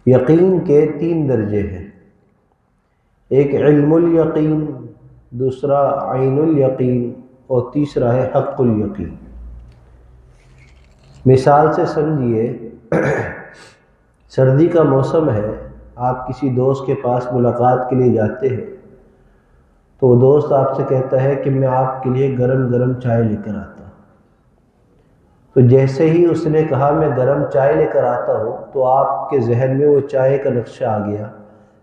یقین کے 3 درجے ہیں، ایک علم الیقین، دوسرا عین الیقین، اور تیسرا ہے حق الیقین۔ مثال سے سمجھیے، سردی کا موسم ہے، آپ کسی دوست کے پاس ملاقات کے لیے جاتے ہیں تو وہ دوست آپ سے کہتا ہے کہ میں آپ کے لیے گرم گرم چائے لے کر آتا ہوں۔ تو جیسے ہی اس نے کہا میں گرم چائے لے کر آتا ہوں تو آپ کے ذہن میں وہ چائے کا نقشہ آ گیا،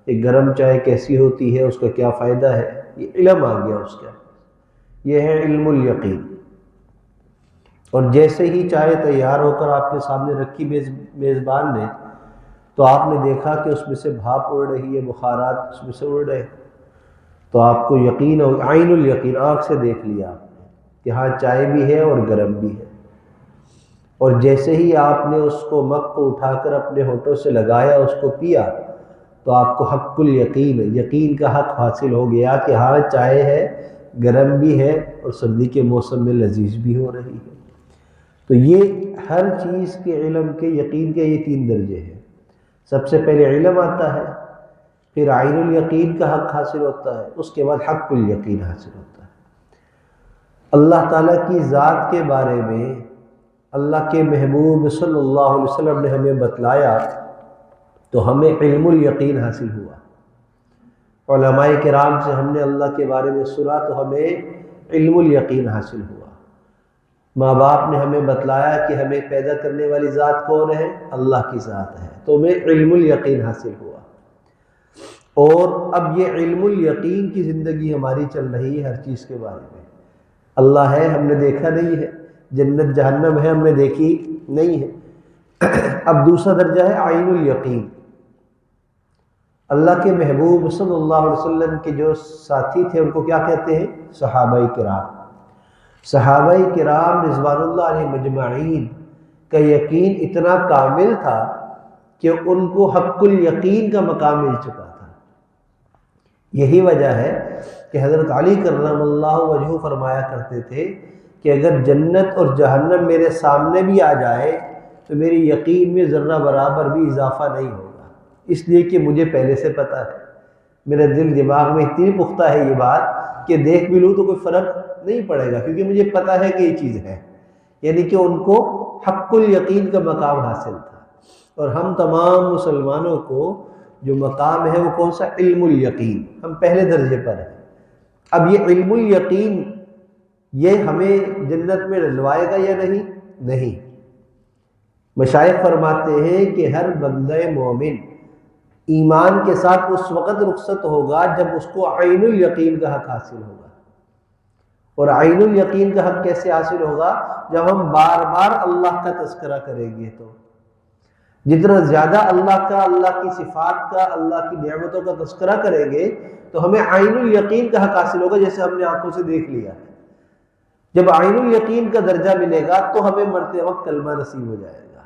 کہ گرم چائے کیسی ہوتی ہے، اس کا کیا فائدہ ہے، یہ علم آ گیا اس کا، یہ ہے علم الیقین۔ اور جیسے ہی چائے تیار ہو کر آپ کے سامنے رکھی میزبان نے، تو آپ نے دیکھا کہ اس میں سے بھاپ اڑ رہی ہے، بخارات اس میں سے اڑ رہے، تو آپ کو یقین ہو، عین الیقین، آنکھ سے دیکھ لیا آپ نے کہ ہاں چائے بھی ہے اور گرم بھی ہے۔ اور جیسے ہی آپ نے اس کو مگ کو اٹھا کر اپنے ہونٹوں سے لگایا، اس کو پیا، تو آپ کو حق الیقین، یقین کا حق حاصل ہو گیا کہ ہاں چائے ہے، گرم بھی ہے، اور سردی کے موسم میں لذیذ بھی ہو رہی ہے۔ تو یہ ہر چیز کے علم کے، یقین کے یہ 3 درجے ہیں۔ سب سے پہلے علم آتا ہے، پھر عین الیقین کا حق حاصل ہوتا ہے، اس کے بعد حق الیقین حاصل ہوتا ہے۔ اللہ تعالیٰ کی ذات کے بارے میں اللہ کے محبوب صلی اللہ علیہ وسلم نے ہمیں بتلایا تو ہمیں علم الیقین حاصل ہوا۔ علماء کرام سے ہم نے اللہ کے بارے میں سنا تو ہمیں علم الیقین حاصل ہوا۔ ماں باپ نے ہمیں بتلایا کہ ہمیں پیدا کرنے والی ذات کون ہے، اللہ کی ذات ہے، تو ہمیں علم الیقین حاصل ہوا۔ اور اب یہ علم الیقین کی زندگی ہماری چل رہی ہے ہر چیز کے بارے میں۔ اللہ ہے ہم نے دیکھا نہیں ہے، جنت جہنم ہے ہم نے دیکھی نہیں ہے۔ اب دوسرا درجہ ہے عین الیقین۔ اللہ کے محبوب صلی اللہ علیہ وسلم کے جو ساتھی تھے ان کو کیا کہتے ہیں؟ صحابہ کرام۔ صحابہ کرام رضوان اللہ علیہ مجمعین کا یقین اتنا کامل تھا کہ ان کو حق الیقین کا مقام مل چکا تھا۔ یہی وجہ ہے کہ حضرت علی کرم اللہ وجہہ فرمایا کرتے تھے کہ اگر جنت اور جہنم میرے سامنے بھی آ جائے تو میری یقین میں ذرہ برابر بھی اضافہ نہیں ہوگا، اس لیے کہ مجھے پہلے سے پتہ ہے، میرے دل دماغ میں اتنی پختہ ہے یہ بات کہ دیکھ بھی لوں تو کوئی فرق نہیں پڑے گا، کیونکہ مجھے پتہ ہے کہ یہ چیز ہے۔ یعنی کہ ان کو حق الیقین کا مقام حاصل تھا، اور ہم تمام مسلمانوں کو جو مقام ہے وہ کون سا؟ علم الیقین، ہم پہلے درجے پر ہیں۔ اب یہ علم الیقین یہ ہمیں جنت میں ڈلوائے گا یا نہیں؟ نہیں۔ مشائخ فرماتے ہیں کہ ہر بندہ مومن ایمان کے ساتھ اس وقت رخصت ہوگا جب اس کو عین الیقین کا حق حاصل ہوگا۔ اور عین الیقین کا حق کیسے حاصل ہوگا؟ جب ہم بار بار اللہ کا تذکرہ کریں گے، تو جتنا زیادہ اللہ کا، اللہ کی صفات کا، اللہ کی نعمتوں کا تذکرہ کریں گے تو ہمیں عین الیقین کا حق حاصل ہوگا، جیسے ہم نے آنکھوں سے دیکھ لیا ہے۔ جب عین الیقین کا درجہ ملے گا تو ہمیں مرتے وقت کلمہ نصیب ہو جائے گا،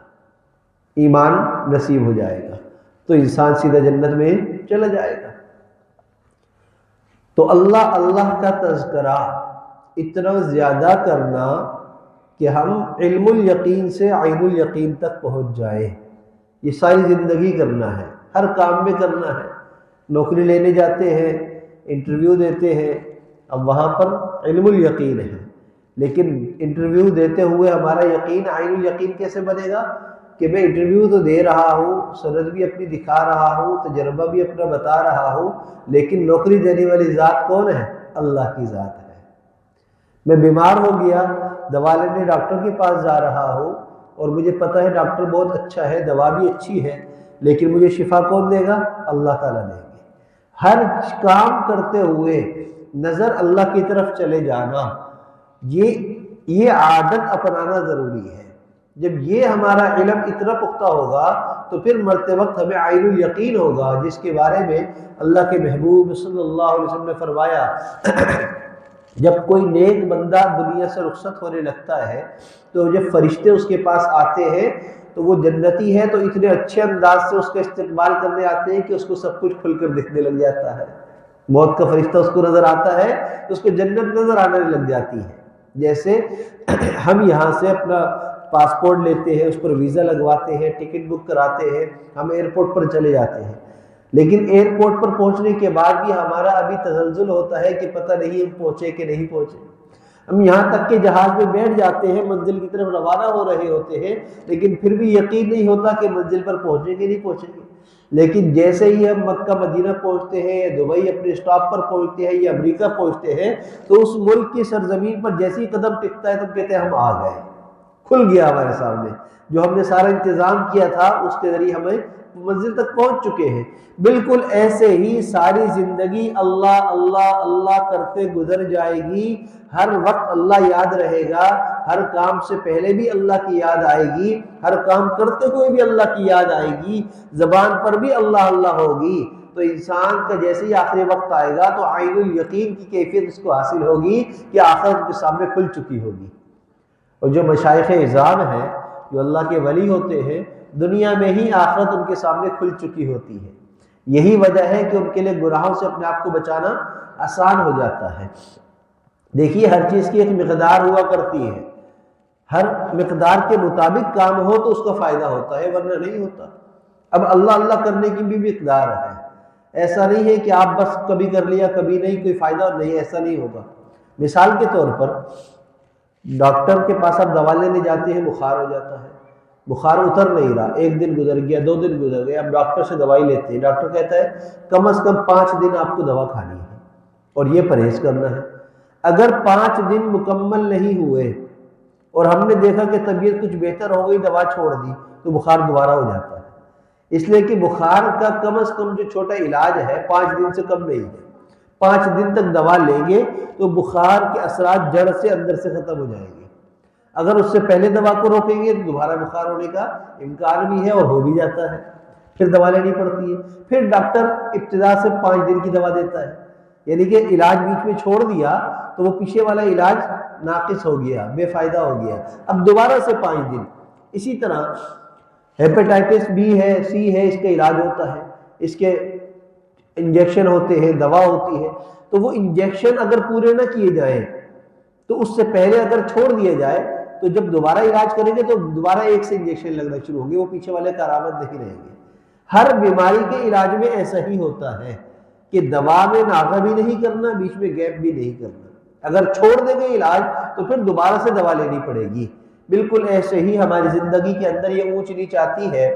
ایمان نصیب ہو جائے گا، تو انسان سیدھا جنت میں چلا جائے گا۔ تو اللہ کا تذکرہ اتنا زیادہ کرنا کہ ہم علم الیقین سے عین الیقین تک پہنچ جائیں، یہ ساری زندگی کرنا ہے، ہر کام میں کرنا ہے۔ نوکری لینے جاتے ہیں، انٹرویو دیتے ہیں، اب وہاں پر علم الیقین ہے، لیکن انٹرویو دیتے ہوئے ہمارا یقین عین الیقین کیسے بنے گا؟ کہ میں انٹرویو تو دے رہا ہوں، سند بھی اپنی دکھا رہا ہوں، تجربہ بھی اپنا بتا رہا ہوں، لیکن نوکری دینے والی ذات کون ہے؟ اللہ کی ذات ہے۔ میں بیمار ہو گیا، دوا لینے ڈاکٹر کے پاس جا رہا ہوں، اور مجھے پتہ ہے ڈاکٹر بہت اچھا ہے، دوا بھی اچھی ہے، لیکن مجھے شفا کون دے گا؟ اللہ تعالیٰ دے گا۔ ہر کام کرتے ہوئے نظر اللہ کی طرف چلے جانا، یہ عادت اپنانا ضروری ہے۔ جب یہ ہمارا علم اتنا پختہ ہوگا تو پھر مرتے وقت ہمیں عین الیقین ہوگا، جس کے بارے میں اللہ کے محبوب صلی اللہ علیہ وسلم نے فرمایا جب کوئی نیک بندہ دنیا سے رخصت ہونے لگتا ہے تو جب فرشتے اس کے پاس آتے ہیں تو وہ جنتی ہے تو اتنے اچھے انداز سے اس کا استقبال کرنے آتے ہیں کہ اس کو سب کچھ کھل کر دکھنے لگ جاتا ہے۔ موت کا فرشتہ اس کو نظر آتا ہے تو اس کو جنت نظر آنے لگ جاتی ہے۔ جیسے ہم یہاں سے اپنا پاسپورٹ لیتے ہیں، اس پر ویزا لگواتے ہیں، ٹکٹ بک کراتے ہیں، ہم ایئرپورٹ پر چلے جاتے ہیں، لیکن ایئرپورٹ پر پہنچنے کے بعد بھی ہمارا ابھی تزلزل ہوتا ہے کہ پتہ نہیں ہم پہنچے کہ نہیں پہنچے۔ ہم یہاں تک کہ جہاز میں بیٹھ جاتے ہیں، منزل کی طرف روانہ ہو رہے ہوتے ہیں، لیکن پھر بھی یقین نہیں ہوتا کہ منزل پر پہنچیں گے نہیں پہنچیں گے۔ لیکن جیسے ہی ہم مکہ مدینہ پہنچتے ہیں یا دبئی اپنے اسٹاپ پر پہنچتے ہیں یا امریکہ پہنچتے ہیں، تو اس ملک کی سرزمین پر جیسے ہی قدم ٹکتا ہے تو کہتے ہیں ہم آ گئے، کھل گیا ہمارے سامنے، جو ہم نے سارا انتظام کیا تھا اس کے ذریعے ہمیں منزل تک پہنچ چکے ہیں۔ بالکل ایسے ہی ساری زندگی اللہ اللہ اللہ کرتے گزر جائے گی، ہر وقت اللہ یاد رہے گا، ہر کام سے پہلے بھی اللہ کی یاد آئے گی، ہر کام کرتے ہوئے بھی اللہ کی یاد آئے گی، زبان پر بھی اللہ اللہ ہوگی۔ تو انسان کا جیسے ہی آخری وقت آئے گا تو عین الیقین کی کیفیت اس کو حاصل ہوگی کہ آخرت کے سامنے کھل چکی ہوگی۔ اور جو مشائخ اعظام ہیں، جو اللہ کے ولی ہوتے ہیں، دنیا میں ہی آخرت ان کے سامنے کھل چکی ہوتی ہے۔ یہی وجہ ہے کہ ان کے لیے گناہوں سے اپنے آپ کو بچانا آسان ہو جاتا ہے۔ دیکھیے ہر چیز کی ایک مقدار ہوا کرتی ہے، ہر مقدار کے مطابق کام ہو تو اس کا فائدہ ہوتا ہے، ورنہ نہیں ہوتا۔ اب اللہ اللہ کرنے کی بھی مقدار ہے، ایسا نہیں ہے کہ آپ بس کبھی کر لیا کبھی نہیں، کوئی فائدہ نہیں، ایسا نہیں ہوگا۔ مثال کے طور پر ڈاکٹر کے پاس آپ دوا لینے جاتے ہیں، بخار ہو جاتا ہے، بخار اتر نہیں رہا، ایک دن گزر گیا، 2 دن گزر گئے، اب ڈاکٹر سے دوائی لیتے ہیں، ڈاکٹر کہتا ہے کم از کم 5 دن آپ کو دوا کھانی ہے اور یہ پرہیز کرنا ہے۔ اگر 5 دن مکمل نہیں ہوئے اور ہم نے دیکھا کہ طبیعت کچھ بہتر ہو گئی، دوا چھوڑ دی، تو بخار دوبارہ ہو جاتا ہے۔ اس لیے کہ بخار کا کم از کم جو چھوٹا علاج ہے 5 دن سے کم نہیں ہے، 5 دن تک دوا لیں گے تو بخار کے اثرات جڑ سے اندر سے ختم ہو جائیں گے۔ اگر اس سے پہلے دوا کو روکیں گے تو دوبارہ بخار ہونے کا امکان بھی ہے اور ہو بھی جاتا ہے، پھر دوا لینی پڑتی ہے۔ پھر ڈاکٹر ابتدا سے 5 دن کی دوا دیتا ہے، یعنی کہ علاج بیچ میں چھوڑ دیا تو وہ پیچھے والا علاج ناقص ہو گیا، بے فائدہ ہو گیا، اب دوبارہ سے 5 دن۔ اسی طرح ہیپیٹائٹس بی ہے، سی ہے، اس کا علاج ہوتا ہے، اس کے انجیکشن ہوتے ہیں، دوا ہوتی ہے، تو وہ انجیکشن اگر پورے نہ کیے جائیں تو اس سے پہلے اگر چھوڑ دیا جائے تو جب دوبارہ علاج کریں گے تو دوبارہ ایک سے انجیکشن لگنا شروع ہوں گے، وہ پیچھے والے کارآمد نہیں رہیں گے۔ ہر بیماری کے علاج میں ایسا ہی ہوتا ہے کہ دوا میں ناغہ بھی نہیں کرنا، بیچ میں گیپ بھی نہیں کرنا، اگر چھوڑ دیں گے علاج تو پھر دوبارہ سے دوا لینی پڑے گی۔ بالکل ایسے ہی ہماری زندگی کے اندر یہ اونچ نیچ آتی ہے۔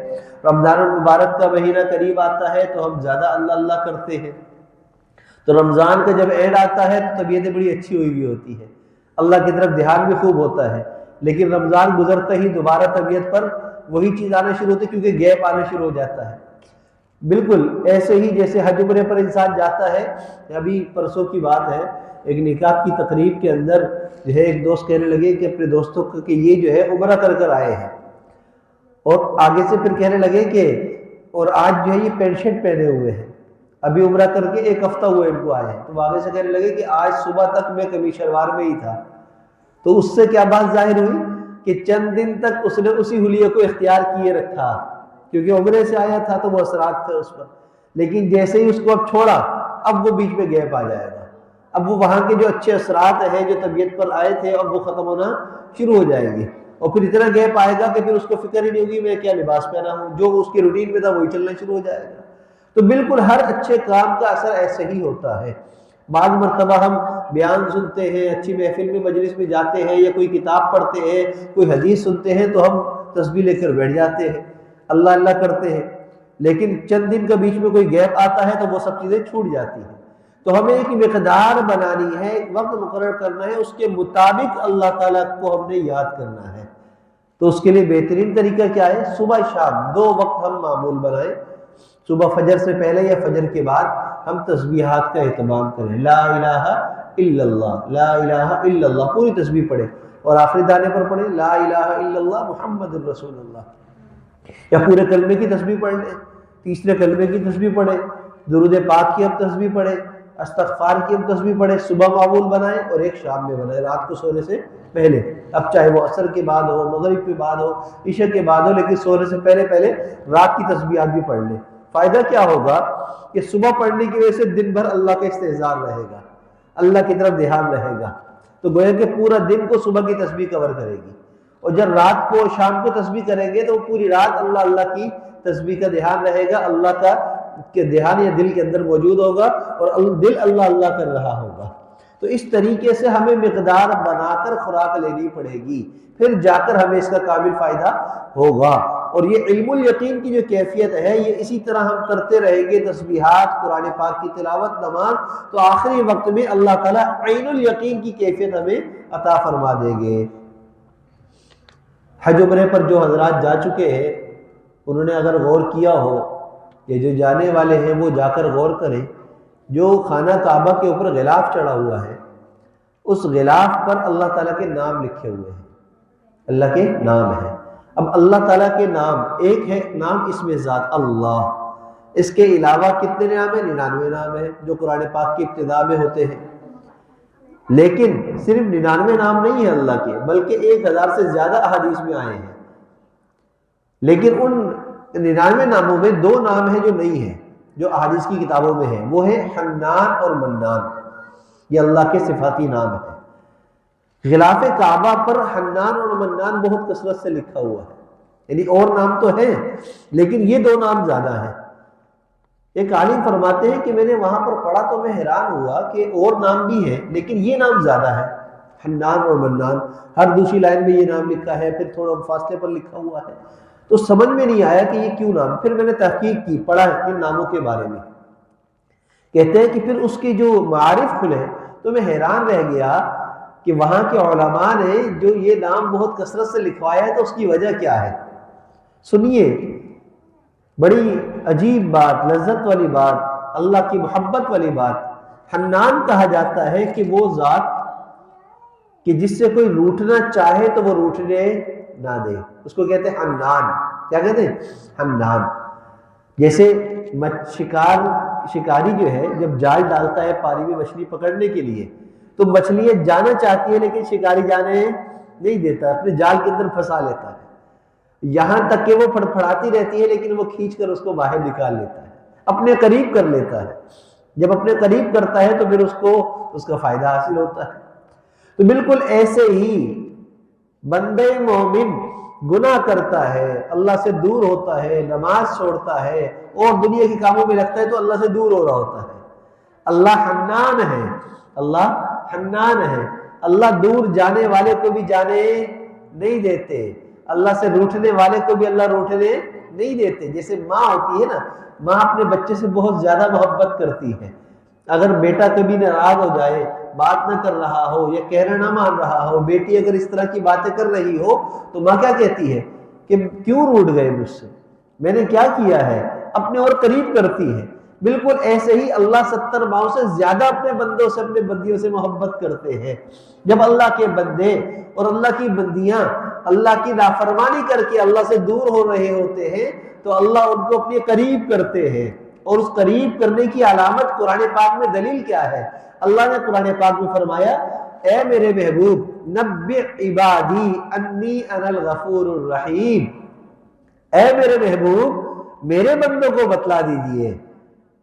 رمضان المبارک کا مہینہ قریب آتا ہے تو ہم زیادہ اللہ اللہ کرتے ہیں، تو رمضان کا جب اینڈ آتا ہے تو طبیعتیں بڑی اچھی ہوئی بھی ہوتی ہے، اللہ کی طرف دھیان بھی خوب ہوتا ہے، لیکن رمضان گزرتا ہی دوبارہ طبیعت پر وہی چیز آنا شروع ہوتی ہے کیونکہ گیپ آنا شروع ہو جاتا ہے۔ بالکل ایسے ہی جیسے حج عمرے پر انسان جاتا ہے، ابھی پرسوں کی بات ہے، ایک نکاح کی تقریب کے اندر جو ہے ایک دوست کہنے لگے کہ اپنے دوستوں کو کہ یہ جو ہے عمرہ کر کر آئے ہیں، اور آگے سے پھر کہنے لگے کہ اور آج جو ہے یہ پینٹ شرٹ پہنے ہوئے ہیں، ابھی عمرہ کر کے 1 ہفتہ ہوا ان کو آئے ہیں، تو آگے سے کہنے لگے کہ آج صبح تک میں قمیص شلوار میں ہی تھا۔ تو اس سے کیا بات ظاہر ہوئی کہ چند دن تک اس نے اسی حلیے کو اختیار کیے رکھا، کیونکہ عمرے سے آیا تھا تو وہ اثرات تھے اس پر، لیکن جیسے ہی اس کو اب چھوڑا اب وہ بیچ میں گیپ آ جائے گا، اب وہ وہاں کے جو اچھے اثرات ہیں جو طبیعت پر آئے تھے اب وہ ختم ہونا شروع ہو جائیں گے، اور پھر اتنا گیپ آئے گا کہ پھر اس کو فکر ہی نہیں ہوگی میں کیا لباس پہنا ہوں، جو اس کی روٹین میں تھا وہی چلنا شروع ہو جائے گا۔ تو بالکل ہر اچھے کام کا اثر ایسے ہی ہوتا ہے۔ بعض مرتبہ ہم بیان سنتے ہیں، اچھی محفل میں مجلس میں جاتے ہیں یا کوئی کتاب پڑھتے ہیں، کوئی حدیث سنتے ہیں تو ہم تسبیح لے کر بیٹھ جاتے ہیں، اللہ اللہ کرتے ہیں، لیکن چند دن کا بیچ میں کوئی گیپ آتا ہے تو وہ سب چیزیں چھوٹ جاتی ہیں۔ تو ہمیں ایک مقدار بنانی ہے، ایک وقت مقرر کرنا ہے، اس کے مطابق اللہ تعالیٰ کو ہم نے یاد کرنا ہے۔ تو اس کے لیے بہترین طریقہ کیا ہے؟ صبح شام 2 وقت ہم معمول بنائیں، صبح فجر سے پہلے یا فجر کے بعد ہم تسبیحات کا اہتمام کریں، لا الہ الا اللہ، لا الہ الا اللہ پوری تسبیح پڑھیں، اور آخری دانے پر پڑھیں لا الہ الا اللہ محمد الرسول اللہ، یا پورے کلمے کی تسبیح پڑھ لیں، تیسرے کلمے کی تسبیح پڑھیں، درود پاک کی ہم تسبیح پڑھیں، استغفار کی ہم تسبیح پڑھیں، صبح معمول بنائیں اور ایک شام میں بنائیں رات کو سونے سے پہلے، اب چاہے وہ عصر کے بعد ہو، مغرب کے بعد ہو، عشاء کے بعد ہو، لیکن سونے سے پہلے رات کی تسبیحات بھی پڑھ لیں۔ فائدہ کیا ہوگا کہ صبح پڑھنے کی وجہ سے دن بھر اللہ کا استحضار رہے گا، اللہ کی طرف دھیان رہے گا، تو گویا کہ پورا دن کو صبح کی تسبیح کور کرے گی، اور جب رات کو شام کو تسبیح کریں گے تو وہ پوری رات اللہ اللہ کی تسبیح کا دھیان رہے گا، اللہ کا کہ دھیان یا دل کے اندر موجود ہوگا اور دل اللہ اللہ کر رہا ہوگا۔ تو اس طریقے سے ہمیں مقدار بنا کر خوراک لینی پڑے گی، پھر جا کر ہمیں اس کا کامل فائدہ ہوگا۔ اور یہ علم الیقین کی جو کیفیت ہے، یہ اسی طرح ہم کرتے رہیں گے، تسبیحات، قرآن پاک کی تلاوت، نماز، تو آخری وقت میں اللہ تعالیٰ عین الیقین کی کیفیت ہمیں عطا فرما دیں گے۔ حج عمرے پر جو حضرات جا چکے ہیں انہوں نے اگر غور کیا ہو، یہ جو جانے والے ہیں وہ جا کر غور کریں، جو خانہ کعبہ کے اوپر غلاف چڑھا ہوا ہے، اس غلاف پر اللہ تعالیٰ کے نام لکھے ہوئے ہیں، اللہ کے نام ہیں۔ اب اللہ تعالیٰ کے نام، ایک ہے نام اسم ذات اللہ، اس کے علاوہ کتنے نام ہیں؟ 99 نام ہیں جو قرآن پاک کی ابتدا میں ہوتے ہیں۔ لیکن صرف 99 نام نہیں ہیں اللہ کے، بلکہ 1000 سے زیادہ احادیث میں آئے ہیں۔ لیکن ان 99 ناموں میں 2 نام ہیں جو نہیں ہیں، جو احادیث کی کتابوں میں ہیں، وہ ہے حنان اور منان، یہ اللہ کے صفاتی نام ہیں۔ غلاف کعبہ پر حنان اور منان بہت کثرت سے لکھا ہوا ہے، یعنی اور نام تو ہیں لیکن یہ 2 نام زیادہ ہیں۔ ایک عالم فرماتے ہیں کہ میں نے وہاں پر پڑھا تو میں حیران ہوا کہ اور نام بھی ہیں لیکن یہ نام زیادہ ہے، حنان اور منان۔ ہر دوسری لائن میں یہ نام لکھا ہے، پھر تھوڑا فاصلے پر لکھا ہوا ہے، تو سمجھ میں نہیں آیا کہ یہ کیوں نام۔ پھر میں نے تحقیق کی، پڑھا ان ناموں کے بارے میں، کہتے ہیں کہ پھر اس کے جو معارف کھلے تو میں حیران رہ گیا کہ وہاں کے علماء نے جو یہ نام بہت کثرت سے لکھوایا ہے تو اس کی وجہ کیا ہے۔ سنیے، بڑی عجیب بات، لذت والی بات، اللہ کی محبت والی بات۔ حنان کہا جاتا ہے کہ وہ ذات کہ جس سے کوئی روٹھنا چاہے تو وہ روٹھنے نہ دے، اس کو کہتے ہیں حنان۔ کیا کہتے ہیں؟ حنان۔ جیسے شکاری جو ہے جب جال ڈالتا ہے پانی میں مچھلی پکڑنے کے لیے تو مچھلیاں جانا چاہتی ہے لیکن شکاری جانے نہیں دیتا، اپنے جال کے اندر پھنسا لیتا ہے، یہاں تک کہ وہ پھڑپھڑاتی رہتی ہے لیکن وہ کھینچ کر اس کو باہر نکال لیتا ہے، اپنے قریب کر لیتا ہے۔ جب اپنے قریب کرتا ہے تو پھر اس کو اس کا فائدہ حاصل ہوتا ہے۔ تو بالکل ایسے ہی بندے مومن گناہ کرتا ہے، اللہ سے دور ہوتا ہے، نماز چھوڑتا ہے اور دنیا کے کاموں میں لگتا ہے تو اللہ سے دور ہو رہا ہوتا ہے۔ اللہ حنان ہے، اللہ حنان ہے، اللہ دور جانے والے کو بھی جانے نہیں دیتے، اللہ سے روٹھنے والے کو بھی اللہ روٹھنے نہیں دیتے۔ جیسے ماں ہوتی ہے نا، ماں اپنے بچے سے بہت زیادہ محبت کرتی ہے، اگر بیٹا کبھی ناراض ہو جائے، بات نہ کر رہا ہو یا کہنا نہ مان رہا ہو، بیٹی اگر اس طرح کی باتیں کر رہی ہو تو ماں کیا کہتی ہے کہ کیوں روٹھ گئے مجھ سے، میں نے کیا کیا ہے، اپنے اور قریب کرتی ہے۔ بالکل ایسے ہی اللہ 70 ماؤں سے زیادہ اپنے بندوں سے، اپنے بندیوں سے محبت کرتے ہیں۔ جب اللہ کے بندے اور اللہ کی بندیاں اللہ کی نافرمانی کر کے اللہ سے دور ہو رہے ہوتے ہیں تو اللہ ان کو اپنے قریب کرتے ہیں، اور اس قریب کرنے کی علامت قرآن پاک میں دلیل کیا ہے؟ اللہ نے قرآن پاک میں فرمایا، اے میرے محبوب نبئ عبادی انی انا الغفور الرحیم، اے میرے محبوب میرے بندوں کو بتلا دیجئے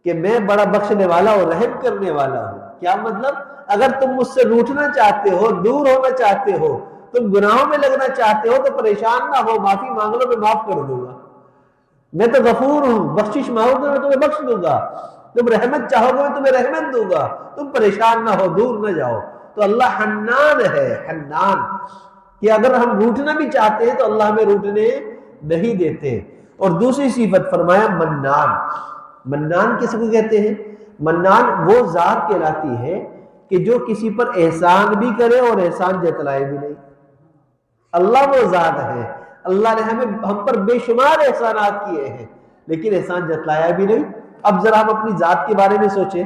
کہ میں بڑا بخشنے والا اور رحم کرنے والا ہوں۔ کیا مطلب؟ اگر تم مجھ سے روٹھنا چاہتے ہو، دور ہونا چاہتے ہو، تم گناہوں میں لگنا چاہتے ہو تو پریشان نہ ہو، معافی مانگ لو، میں معاف کر دوں گا، میں تو غفور ہوں، بخشش مانگو گے میں تمہیں بخش دوں گا، تم رحمت چاہو گے میں تمہیں رحمت دوں گا، تم پریشان نہ ہو، دور نہ جاؤ۔ تو اللہ حنان ہے، حنان، کہ اگر ہم روٹنا بھی چاہتے ہیں تو اللہ ہمیں روٹنے نہیں دیتے۔ اور دوسری صفت فرمایا منان۔ منان کس کو کہتے ہیں؟ منان وہ ذات کہلاتی ہے کہ جو کسی پر احسان بھی کرے اور احسان جتلائے بھی نہیں۔ اللہ وہ ذات ہے، اللہ نے ہم پر بے شمار احسانات کیے ہیں لیکن احسان جتلایا بھی نہیں۔ اب ذرا ہم اپنی ذات کے بارے میں سوچیں،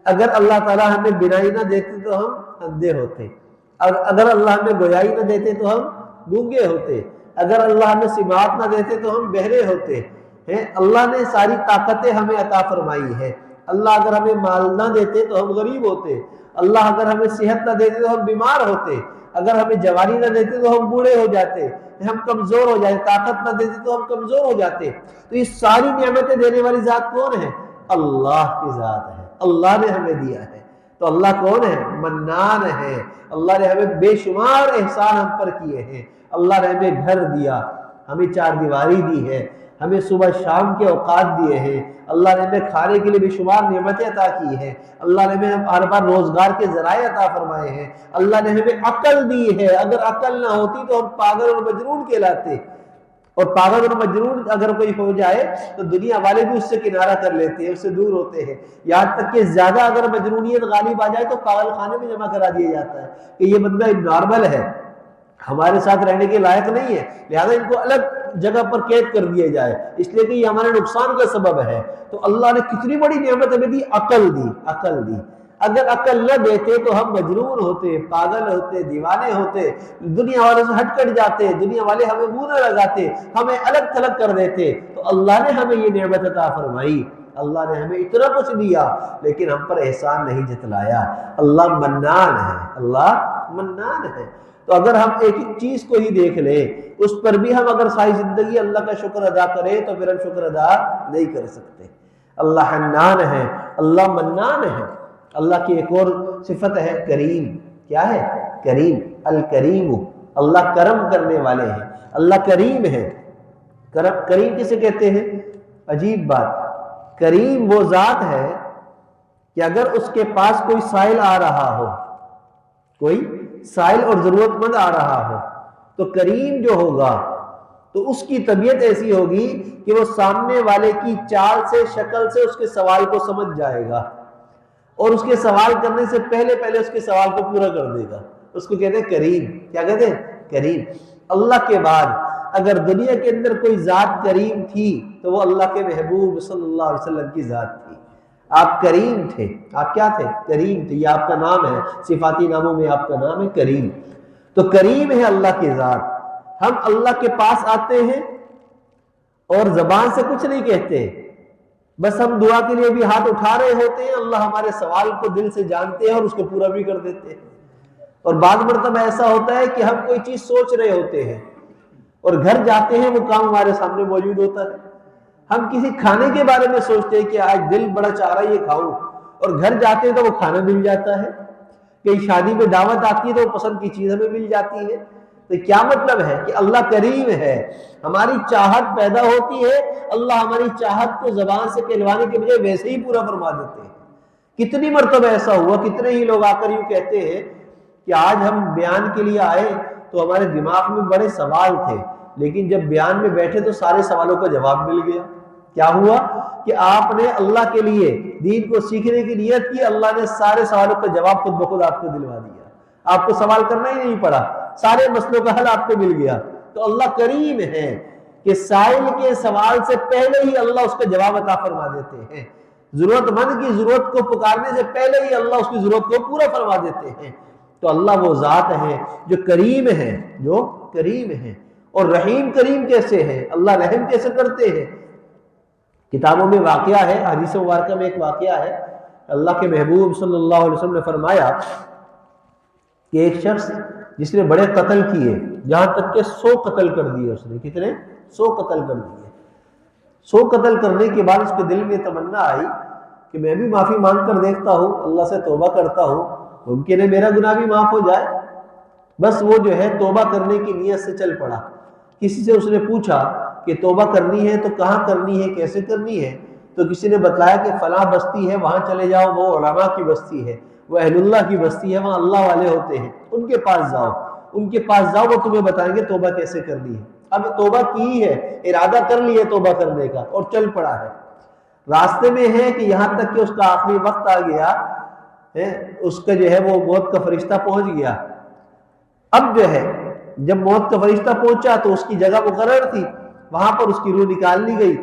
اگر اللہ تعالیٰ ہمیں بینائی نہ دیتے تو ہم اندھے ہوتے، اگر اللہ ہمیں گویائی نہ دیتے تو ہم گونگے ہوتے، اگر اللہ ہمیں سماعت نہ دیتے تو ہم بہرے ہوتے ہیں۔ اللہ نے ساری طاقتیں ہمیں عطا فرمائی ہے، اللہ اگر ہمیں مال نہ دیتے تو ہم غریب ہوتے، اللہ اگر ہمیں صحت نہ دیتے تو ہم بیمار ہوتے، اگر ہمیں جوانی نہ دیتے تو ہم بوڑھے ہو جاتے، ہم کمزور ہو جاتے، طاقت نہ دیتے تو ہم کمزور ہو جاتے۔ تو یہ ساری نعمتیں دینے والی ذات کون ہے؟ اللہ کی ذات ہے، اللہ نے ہمیں دیا ہے۔ تو اللہ کون ہے؟ منان ہے۔ اللہ نے ہمیں بے شمار احسان ہم پر کیے ہیں۔ اللہ نے ہمیں گھر دیا، ہمیں چار دیواری دی ہے، ہمیں صبح شام کے اوقات دیے ہیں، اللہ نے ہمیں کھانے کے لیے بے شمار نعمتیں عطا کی ہیں، اللہ نے ہمیں ہر بار روزگار کے ذرائع عطا فرمائے ہیں، اللہ نے ہمیں عقل دی ہے۔ اگر عقل نہ ہوتی تو ہم پاگل اور مجنون کہلاتے، اور پاگل اور مجنون اگر کوئی ہو جائے تو دنیا والے بھی اس سے کنارہ کر لیتے ہیں، اس سے دور ہوتے ہیں، یہاں تک کہ زیادہ اگر مجنونیت غالب آ جائے تو پاگل خانے میں جمع کرا دیا جاتا ہے کہ یہ بندہ نارمل ہے، ہمارے ساتھ رہنے کے لائق نہیں ہے، لہذا ان کو الگ جگہ پر قید کر دیا جائے، اس لیے کہ یہ ہمارے نقصان کا سبب ہے۔ تو اللہ نے کتنی بڑی نعمت ہمیں دی، عقل دی، عقل دی۔ اگر عقل نہ دیتے تو ہم مجنون ہوتے، پاگل ہوتے، دیوانے ہوتے، دنیا والوں سے ہٹ کٹ جاتے، دنیا والے ہمیں منہ نہ لگاتے، ہمیں الگ تھلگ کر دیتے۔ تو اللہ نے ہمیں یہ نعمت عطا فرمائی، اللہ نے ہمیں اتنا کچھ دیا لیکن ہم پر احسان نہیں جتلایا۔ اللہ منان ہے، اللہ منان ہے۔ تو اگر ہم ایک ایک چیز کو ہی دیکھ لیں، اس پر بھی ہم اگر ساری زندگی اللہ کا شکر ادا کریں تو پھر ہم شکر ادا نہیں کر سکتے۔ اللہ حنان ہے، اللہ منان ہے۔ اللہ کی ایک اور صفت ہے کریم۔ کیا ہے؟ کریم، الکریم، اللہ کرم کرنے والے ہیں، اللہ کریم ہے۔ کریم کسے کہتے ہیں؟ عجیب بات، کریم وہ ذات ہے کہ اگر اس کے پاس کوئی سائل آ رہا ہو، کوئی سائل اور ضرورت مند آ رہا ہو، تو کریم جو ہوگا تو اس کی طبیعت ایسی ہوگی کہ وہ سامنے والے کی چال سے، شکل سے اس کے سوال کو سمجھ جائے گا اور اس کے سوال کرنے سے پہلے پہلے اس کے سوال کو پورا کر دے گا۔ اس کو کہتے ہیں کریم۔ کیا کہتے ہیں؟ کریم۔ اللہ کے بعد اگر دنیا کے اندر کوئی ذات کریم تھی تو وہ اللہ کے محبوب صلی اللہ علیہ وسلم کی ذات تھی۔ آپ کریم تھے، آپ کیا تھے؟ کریم تھے، یہ آپ کا نام ہے، صفاتی ناموں میں آپ کا نام ہے کریم۔ تو کریم ہے اللہ کی ذات۔ ہم اللہ کے پاس آتے ہیں اور زبان سے کچھ نہیں کہتے، بس ہم دعا کے لیے بھی ہاتھ اٹھا رہے ہوتے ہیں، اللہ ہمارے سوال کو دل سے جانتے ہیں اور اس کو پورا بھی کر دیتے ہیں۔ اور بعض مرتبہ ایسا ہوتا ہے کہ ہم کوئی چیز سوچ رہے ہوتے ہیں اور گھر جاتے ہیں وہ کام ہمارے سامنے موجود ہوتا ہے۔ ہم کسی کھانے کے بارے میں سوچتے ہیں کہ آج دل بڑا چاہ رہا ہے یہ کھاؤں، اور گھر جاتے ہیں تو وہ کھانا مل جاتا ہے۔ کئی شادی میں دعوت آتی ہے تو وہ پسند کی چیز ہمیں مل جاتی ہے۔ تو کیا مطلب ہے کہ اللہ کریم ہے، ہماری چاہت پیدا ہوتی ہے، اللہ ہماری چاہت کو زبان سے کہلوانے کے بجائے ویسے ہی پورا فرما دیتے ہیں۔ کتنی مرتبہ ایسا ہوا، کتنے ہی لوگ آ کر یوں کہتے ہیں کہ آج ہم بیان کے لیے آئے تو ہمارے دماغ میں بڑے سوال تھے، لیکن جب بیان میں بیٹھے تو سارے سوالوں کا جواب مل گیا۔ کیا ہوا کہ آپ نے اللہ کے لیے دین کو سیکھنے کی نیت کی، اللہ نے سارے سوالوں کا جواب خود بخود آپ کو دلوا دیا، آپ کو سوال کرنا ہی نہیں پڑا، سارے مسئلوں کا حل آپ کو مل گیا۔ تو اللہ کریم ہے کہ سائل کے سوال سے پہلے ہی اللہ اس کا جواب عطا فرما دیتے ہیں، ضرورت مند کی ضرورت کو پکارنے سے پہلے ہی اللہ اس کی ضرورت کو پورا فرما دیتے ہیں۔ تو اللہ وہ ذات ہے جو کریم ہے، جو کریم ہے۔ اور رحیم کریم کیسے ہے؟ اللہ رحم کیسے کرتے ہیں؟ کتابوں میں واقعہ ہے، حدیث مبارکہ میں ایک واقعہ ہے، اللہ کے محبوب صلی اللہ علیہ وسلم نے فرمایا کہ ایک شخص جس نے بڑے قتل کیے، یہاں تک کہ 100 قتل کر دیے، اس نے کتنے؟ 100 قتل کر دیے۔ 100 قتل کرنے کے بعد اس کے دل میں تمنا آئی کہ میں بھی معافی مانگ کر دیکھتا ہوں، اللہ سے توبہ کرتا ہوں، ممکن ہے میرا گناہ بھی معاف ہو جائے۔ بس وہ جو ہے توبہ کرنے کی نیت سے چل پڑا۔ کسی سے اس نے پوچھا کہ توبہ کرنی ہے تو کہاں کرنی ہے، کیسے کرنی ہے؟ تو کسی نے بتلایا کہ فلاں بستی ہے، وہاں چلے جاؤ، وہ علماء کی بستی ہے، وہ اہل اللہ کی بستی ہے، وہاں اللہ والے ہوتے ہیں، ان کے پاس جاؤ، ان کے پاس جاؤ، وہ تمہیں بتائیں گے توبہ کیسے کرنی ہے۔ اب توبہ کی ہے، ارادہ کر لی ہے توبہ کرنے کا اور چل پڑا ہے، راستے میں ہے کہ یہاں تک کہ اس کا آخری وقت آ گیا، اس کا جو ہے وہ موت کا فرشتہ پہنچ گیا۔ اب جو ہے جب موت کا فرشتہ پہنچا تو اس کی جگہ مقرر تھی، وہاں پر اس کی روح نکال لی گئی۔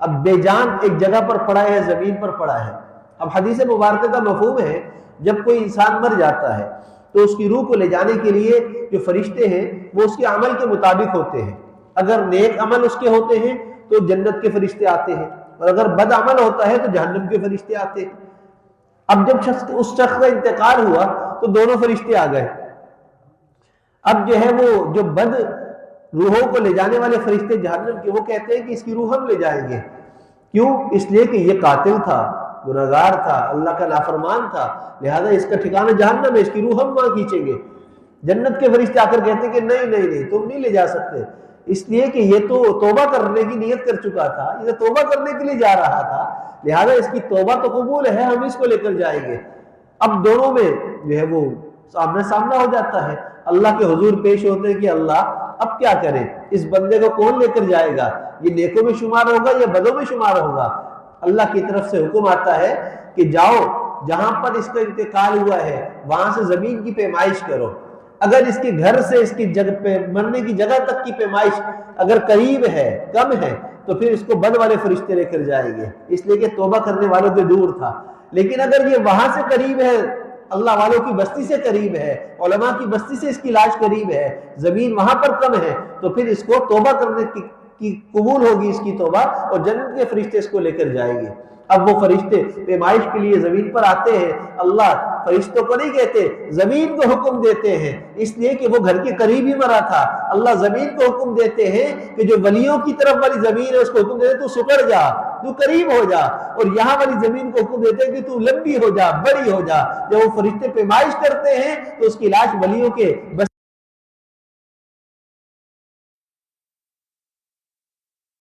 اب بے جان ایک جگہ پر پڑا ہے، زمین پر پڑا ہے۔ اب حدیث مبارکہ کا مفہوم ہے جب کوئی انسان مر جاتا ہے تو اس کی روح کو لے جانے کے لیے جو فرشتے ہیں وہ اس کے عمل کے مطابق ہوتے ہیں۔ اگر نیک عمل اس کے ہوتے ہیں تو جنت کے فرشتے آتے ہیں، اور اگر بد عمل ہوتا ہے تو جہنم کے فرشتے آتے ہیں۔ اب جب اس شخص کا انتقال ہوا تو دونوں فرشتے آ گئے۔ اب جو ہے وہ جو بد روحوں کو لے جانے والے فرشتے جہنم کے، وہ کہتے ہیں کہ اس کی روح ہم لے جائیں گے۔ کیوں؟ اس لیے کہ یہ قاتل تھا، گناہگار تھا، اللہ کا نافرمان تھا، لہذا اس کا ٹھکانہ جہنم ہے، اس کی روح ہم وہاں کھینچیں گے۔ جنت کے فرشتے آ کر کہتے ہیں کہ نہیں نہیں نہیں، تم نہیں لے جا سکتے، اس لیے کہ یہ تو توبہ کرنے کی نیت کر چکا تھا، یہ توبہ کرنے کے لیے جا رہا تھا، لہذا اس کی توبہ تو قبول ہے، ہم اس کو لے کر جائیں گے۔ اب دونوں میں جو ہے وہ سامنے سامنا ہو جاتا ہے، اللہ کے حضور پیش ہوتے ہیں کہ اللہ اب کیا کرے، اس بندے کو کون لے کر جائے گا، یہ نیکوں میں شمار ہوگا یا بدوں میں شمار ہوگا؟ اللہ کی طرف سے حکم آتا ہے کہ جاؤ جہاں پر اس کا انتقال ہوا ہے وہاں سے زمین کی پیمائش کرو، اگر اس کے گھر سے اس کی جگہ مرنے کی جگہ تک کی پیمائش اگر قریب ہے، کم ہے، تو پھر اس کو بد والے فرشتے لے کر جائیں گے، اس لیے کہ توبہ کرنے والوں کے دور تھا۔ لیکن اگر یہ وہاں سے قریب ہے، اللہ والوں کی بستی سے قریب ہے، علماء کی بستی سے اس کی لاش قریب ہے، زمین وہاں پر کم ہے، تو پھر اس کو توبہ کرنے کی قبول ہوگی اس کی توبہ، اور جنت کے فرشتے اس کو لے کر جائیں گے۔ اب وہ فرشتے پیمائش کے لیے زمین پر آتے ہیں، اللہ فرشتوں کو نہیں کہتے، زمین کو حکم دیتے ہیں، اس لیے کہ وہ گھر کے قریب ہی مرا تھا۔ اللہ زمین کو حکم دیتے ہیں کہ جو ولیوں کی طرف والی زمین ہے اس کو حکم دیتے ہیں تو سکڑ جا، تو قریب ہو جا، اور یہاں والی زمین کو حکم دیتے ہیں کہ تو لمبی ہو جا، بڑی ہو جا۔ جب وہ فرشتے پیمائش کرتے ہیں تو اس کی لاش ولیوں کے